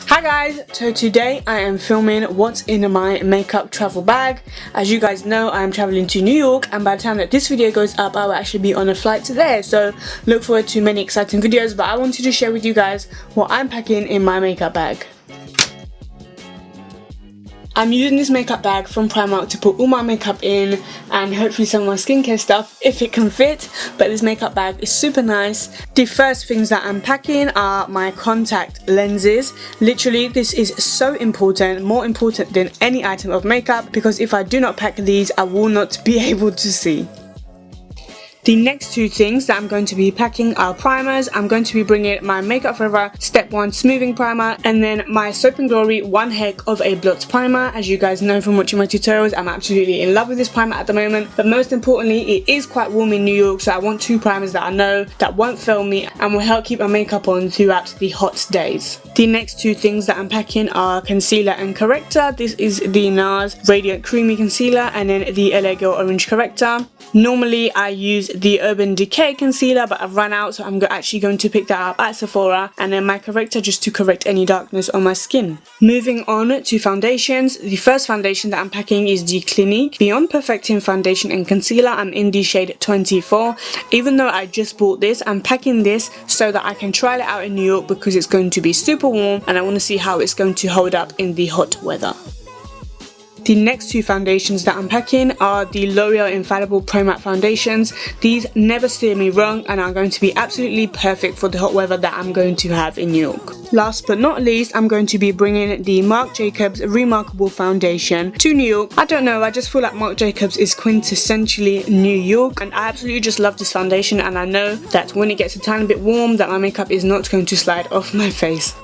Hi guys, so today I am filming what's in my makeup travel bag. As you guys know, I am traveling to New York, and by the time that this video goes up, I will actually be on a flight to there. So look forward to many exciting videos, but I wanted to share with you guys what I'm packing in my makeup bag. I'm using this makeup bag from Primark to put all my makeup in and hopefully some of my skincare stuff if it can fit, but this makeup bag is super nice. The first things that I'm packing are my contact lenses. Literally, this is so important, more important than any item of makeup, because if I do not pack these, I will not be able to see. The next two things that I'm going to be packing are primers. I'm going to be bringing my Makeup Forever Step 1 Smoothing Primer and then my Soap & Glory One Heck of a Blot Primer. As you guys know from watching my tutorials, I'm absolutely in love with this primer at the moment, but most importantly, it is quite warm in New York, so I want two primers that I know that won't fail me and will help keep my makeup on throughout the hot days. The next two things that I'm packing are concealer and corrector. This is the NARS Radiant Creamy Concealer and then the LA Girl Orange Corrector. Normally I use the Urban Decay concealer, but I've run out, so I'm actually going to pick that up at Sephora, and then my corrector just to correct any darkness on my skin. Moving on to foundations, the first foundation that I'm packing is the Clinique Beyond Perfecting Foundation and Concealer. I'm in the shade 24. Even though I just bought this, I'm packing this so that I can trial it out in New York because it's going to be super warm and I want to see how it's going to hold up in the hot weather. The next two foundations that I'm packing are the L'Oreal Infallible Pro Matte Foundations. These never steer me wrong and are going to be absolutely perfect for the hot weather that I'm going to have in New York. Last but not least, I'm going to be bringing the Marc Jacobs Remarkable Foundation to New York. I don't know, I just feel like Marc Jacobs is quintessentially New York, and I absolutely just love this foundation, and I know that when it gets a tiny bit warm that my makeup is not going to slide off my face.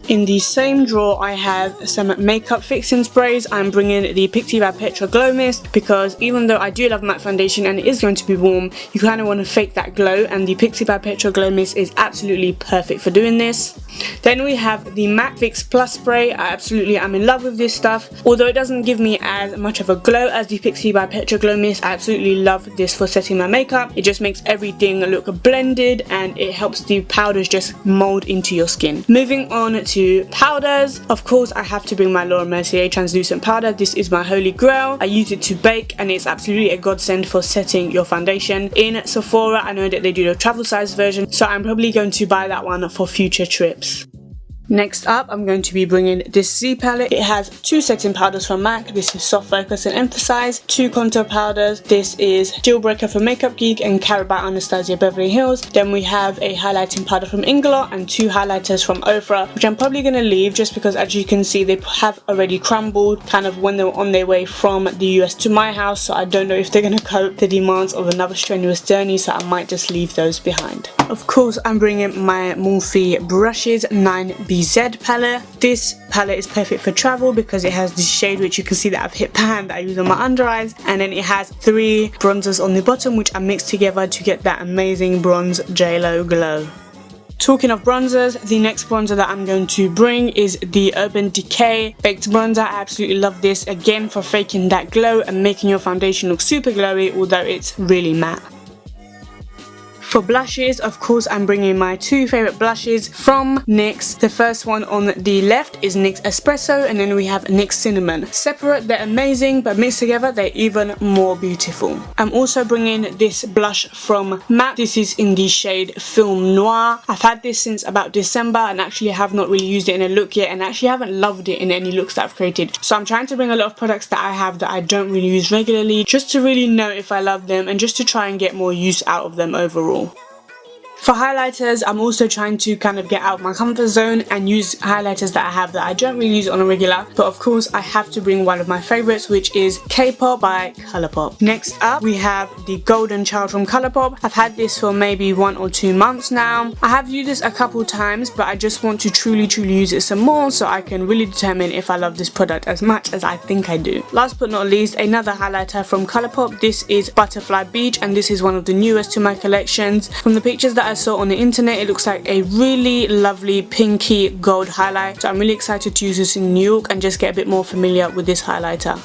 In the same drawer I have some makeup fixing sprays. I'm bringing the Pixi by Petra Glow Mist because even though I do love matte foundation and it is going to be warm, you kind of want to fake that glow, and the Pixi by Petra Glow Mist is absolutely perfect for doing this. Then we have the Matte Fix Plus Spray. I absolutely am in love with this stuff. Although it doesn't give me as much of a glow as the Pixi by Petra Glow Mist, I absolutely love this for setting my makeup. It just makes everything look blended and it helps the powders just mold into your skin. Moving on to powders, of course I have to bring my Laura Mercier translucent powder. This is my holy grail. I use it to bake and it's absolutely a godsend for setting your foundation. In Sephora I know that they do the travel size version, so I'm probably going to buy that one for future trips. Next up, I'm going to be bringing this Z palette. It has two setting powders from MAC. This is Soft Focus and Emphasize. Two contour powders. This is Deal Breaker from Makeup Geek and Carrot by Anastasia Beverly Hills. Then we have a highlighting powder from Inglot and two highlighters from Ofra, which I'm probably going to leave just because, as you can see, they have already crumbled kind of when they were on their way from the US to my house, so I don't know if they're going to cope the demands of another strenuous journey, so I might just leave those behind. Of course, I'm bringing my Morphe Brushes 9BZ palette. This palette is perfect for travel because it has this shade which you can see that I've hit pan that I use on my under eyes, and then it has three bronzers on the bottom which I mixed together to get that amazing bronze JLo glow. Talking of bronzers, the next bronzer that I'm going to bring is the Urban Decay Baked Bronzer. I absolutely love this, again for faking that glow and making your foundation look super glowy although it's really matte. For blushes, of course, I'm bringing my two favourite blushes from NYX. The first one on the left is NYX Espresso, and then we have NYX Cinnamon. Separate, they're amazing, but mixed together, they're even more beautiful. I'm also bringing this blush from MAC. This is in the shade Film Noir. I've had this since about December and actually have not really used it in a look yet, and actually haven't loved it in any looks that I've created. So I'm trying to bring a lot of products that I have that I don't really use regularly, just to really know if I love them and just to try and get more use out of them overall. For highlighters, I'm also trying to kind of get out of my comfort zone and use highlighters that I have that I don't really use on a regular, but of course I have to bring one of my favorites, which is K-Pop by Colourpop. Next up, we have the Golden Child from Colourpop. I've had this for maybe 1 or 2 months now. I have used this a couple times, but I just want to truly use it some more so I can really determine if I love this product as much as I think I do. Last but not least, another highlighter from Colourpop. This is Butterfly Beach, and this is one of the newest to my collections. From the pictures that I saw on the internet, it looks like a really lovely pinky gold highlight, so I'm really excited to use this in New York and just get a bit more familiar with this highlighter.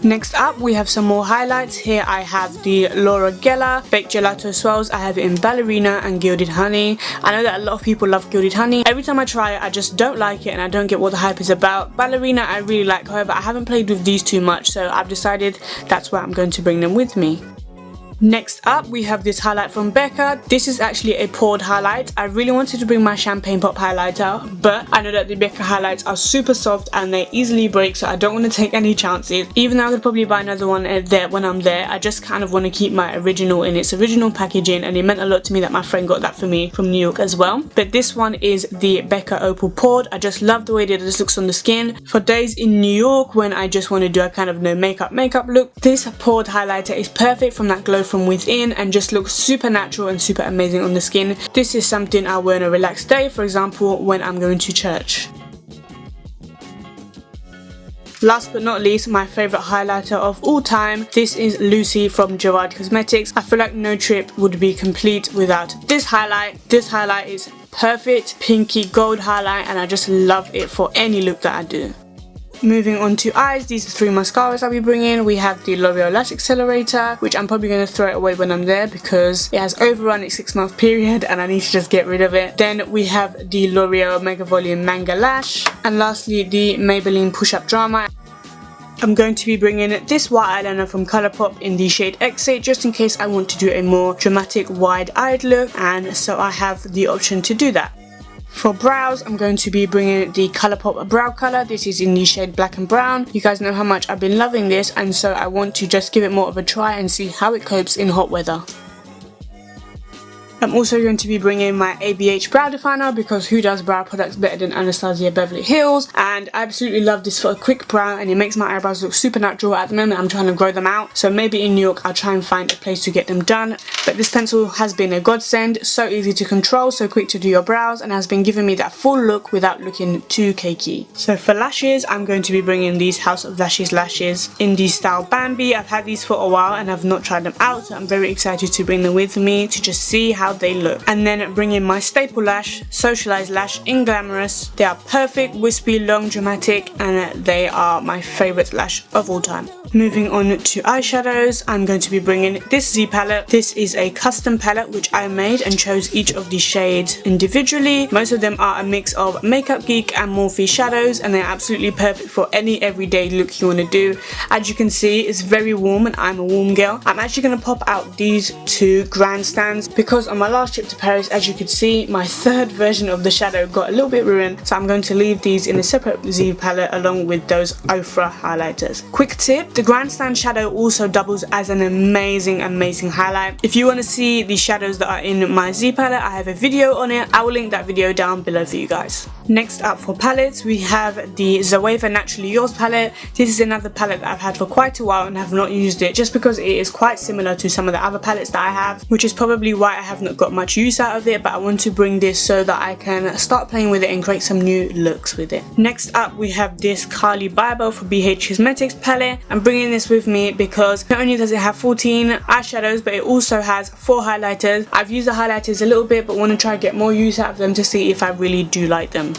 Next up, we have some more highlights. Here I have the Laura Geller Baked Gelato Swirls. I have it in Ballerina and Gilded Honey. I know that a lot of people love Gilded Honey. Every time I try it, I just don't like it and I don't get what the hype is about. Ballerina I really like, however, I haven't played with these too much, so I've decided that's why I'm going to bring them with me. Next up, we have this highlight from Becca. This is actually a poured highlight. I really wanted to bring my Champagne Pop highlighter, but I know that the Becca highlights are super soft and they easily break, so I don't want to take any chances. Even though I could probably buy another one there when I'm there, I just kind of want to keep my original in its original packaging, and it meant a lot to me that my friend got that for me from New York as well. But this one is the Becca Opal Poured. I just love the way that this looks on the skin. For days in New York when I just want to do a kind of no makeup look, this poured highlighter is perfect from that glow from within and just looks super natural and super amazing on the skin. This is something I wear on a relaxed day, for example when I'm going to church. Last but not least, my favourite highlighter of all time. This is Lucy from Gerard Cosmetics. I feel like no trip would be complete without this highlight. This highlight is perfect pinky gold highlight and I just love it for any look that I do. Moving on to eyes, these are 3 mascaras I'll be bringing. We have the L'Oreal Lash Accelerator, which I'm probably going to throw it away when I'm there because it has overrun its 6-month period and I need to just get rid of it. Then we have the L'Oreal Mega Volume Manga Lash, and lastly the Maybelline Push Up Drama. I'm going to be bringing this white eyeliner from Colourpop in the shade Exit, just in case I want to do a more dramatic wide-eyed look, and so I have the option to do that. For brows, I'm going to be bringing the Colourpop brow colour. This is in the shade Black and Brown. You guys know how much I've been loving this, and so I want to just give it more of a try and see how it copes in hot weather. I'm also going to be bringing my ABH brow definer because who does brow products better than Anastasia Beverly Hills, and I absolutely love this for a quick brow and it makes my eyebrows look super natural. At the moment I'm trying to grow them out, so maybe in New York I'll try and find a place to get them done, but this pencil has been a godsend. So easy to control, so quick to do your brows, and has been giving me that full look without looking too cakey. So for lashes, I'm going to be bringing these House of Lashes lashes in the style Bambi. I've had these for a while and I've not tried them out, so I'm very excited to bring them with me to just see how they look. And then bring in my staple lash, Socialized Lash in Glamorous. They are perfect, wispy, long, dramatic, and they are my favourite lash of all time. Moving on to eyeshadows, I'm going to be bringing this Z palette. This is a custom palette which I made and chose each of the shades individually. Most of them are a mix of Makeup Geek and Morphe shadows, and they're absolutely perfect for any everyday look you want to do. As you can see, it's very warm and I'm a warm girl. I'm actually going to pop out these 2 grandstands because on my last trip to Paris, as you could see, my 3rd version of the shadow got a little bit ruined, so I'm going to leave these in a separate Z palette along with those Ofra highlighters. Quick tip, the grandstand shadow also doubles as an amazing highlight. If you want to see the shadows that are in my Z palette, I have a video on it. I will link that video down below for you guys. Next up for palettes, we have the Zoeva Naturally Yours palette. This is another palette that I've had for quite a while and have not used it just because it is quite similar to some of the other palettes that I have, which is probably why I have not got much use out of it, but I want to bring this so that I can start playing with it and create some new looks with it. Next up, we have this Carly Bybel for BH Cosmetics palette. I'm bringing this with me because not only does it have 14 eyeshadows, but it also has 4 highlighters. I've used the highlighters a little bit, but want to try and get more use out of them to see if I really do like them.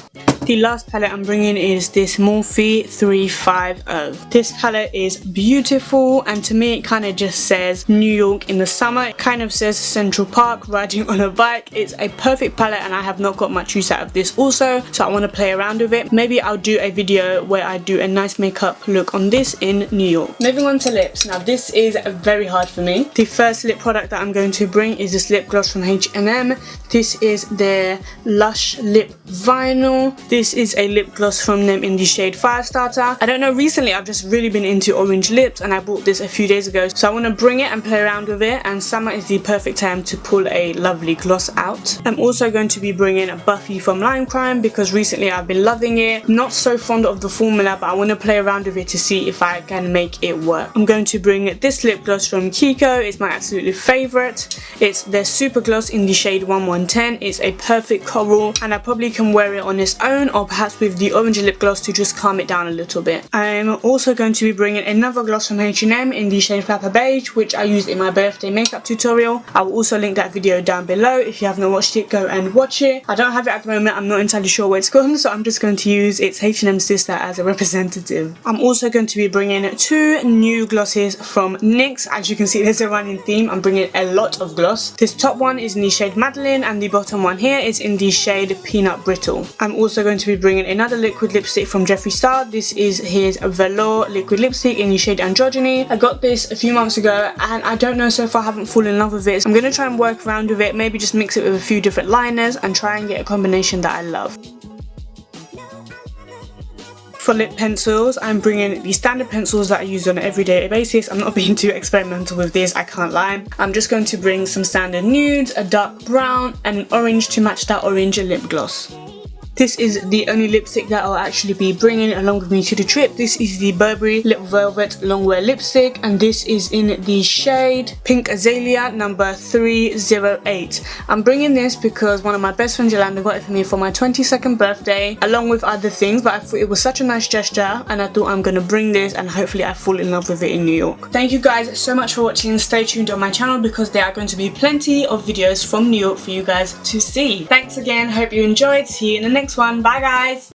The last palette I'm bringing is this Morphe 350. This palette is beautiful, and to me it kind of just says New York in the summer. It kind of says Central Park riding on a bike. It's a perfect palette and I have not got much use out of this also, so I want to play around with it. Maybe I'll do a video where I do a nice makeup look on this in New York. Moving on to lips. Now this is very hard for me. The first lip product that I'm going to bring is this lip gloss from H&M. This is their Lush Lip Vinyl. This is a lip gloss from them in the shade Firestarter. I don't know, recently I've just really been into orange lips and I bought this a few days ago, so I want to bring it and play around with it, and summer is the perfect time to pull a lovely gloss out. I'm also going to be bringing Buffy from Lime Crime because recently I've been loving it. Not so fond of the formula, but I want to play around with it to see if I can make it work. I'm going to bring this lip gloss from Kiko. It's my absolute favourite. It's their Super Gloss in the shade 1110. It's a perfect coral and I probably can wear it on its own tone, or perhaps with the orange lip gloss to just calm it down a little bit. I'm also going to be bringing another gloss from H&M in the shade Flapper Beige, which I used in my birthday makeup tutorial. I will also link that video down below. If you have not watched it, go and watch it. I don't have it at the moment, I'm not entirely sure where it's gone, so I'm just going to use its H&M sister as a representative. I'm also going to be bringing 2 new glosses from NYX. As you can see, there's a running theme. I'm bringing a lot of gloss. This top one is in the shade Madeline, and the bottom one here is in the shade Peanut Brittle. I'm also going to be bringing another liquid lipstick from Jeffree Star. This is his Velour liquid lipstick in the shade Androgyny. I got this a few months ago, and I don't know, so far I haven't fallen in love with it. So I'm going to try and work around with it, maybe just mix it with a few different liners and try and get a combination that I love. For lip pencils, I'm bringing the standard pencils that I use on an everyday basis. I'm not being too experimental with this, I can't lie. I'm just going to bring some standard nudes, a dark brown, and an orange to match that orange lip gloss. This is the only lipstick that I'll actually be bringing along with me to the trip. This is the Burberry Lip Velvet Longwear Lipstick, and this is in the shade Pink Azalea number 308. I'm bringing this because one of my best friends, Yolanda, got it for me for my 22nd birthday, along with other things, but I thought it was such a nice gesture, and I thought I'm going to bring this and hopefully I fall in love with it in New York. Thank you guys so much for watching. Stay tuned on my channel because there are going to be plenty of videos from New York for you guys to see. Thanks again, hope you enjoyed. See you in the next one. Bye guys.